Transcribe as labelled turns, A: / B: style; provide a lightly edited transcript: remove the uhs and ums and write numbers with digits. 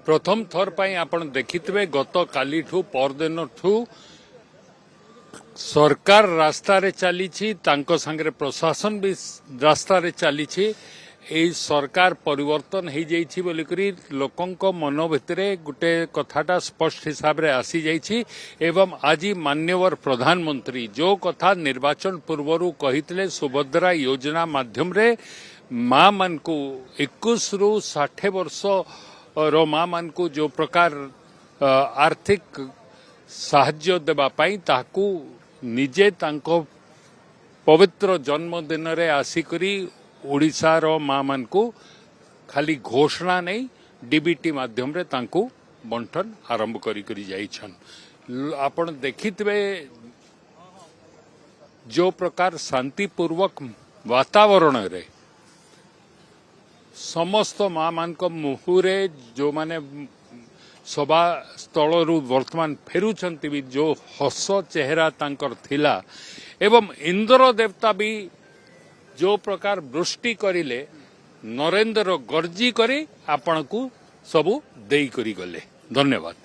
A: प्रथम थर पर आपण देखिथे गत काली परदिन सरकार रास्ता रे चली सांगे प्रशासन भी रास्ता रे चली सरकार परिवर्तन हो जाइछि बोलिकरी लोकंको मन भितरे गुटे कथाटा स्पष्ट हिसाब रे आसी जाइछि एवं आज माननीय प्रधानमंत्री जो कथा निर्वाचन पूर्व कहितले सुभद्रा योजना माध्यम रे मां मान को 21 रु 60 वर्ष रो मां मान को जो प्रकार आर्थिक साहाय्य देबा पई ताकू निजे तांको पवित्र जन्मदिन रे आसिकरी ओडिशा रो मां मान को खाली घोषणा नहीं डीबीटी माध्यम रे तांको बंटन आरंभ करी जाइछन। आपण देखितबे जो प्रकार शांतिपूर्वक वातावरण रे समस्त मां मान को मुहुरे जो माने सभा स्थल वर्तमान फेरुछंती भी जो हस चेहरा तांकर थिला एवं इंद्र देवता भी जो प्रकार वृष्टि करिले नरेंद्र गर्जी करी आपण को सबू देई करी गले। धन्यवाद।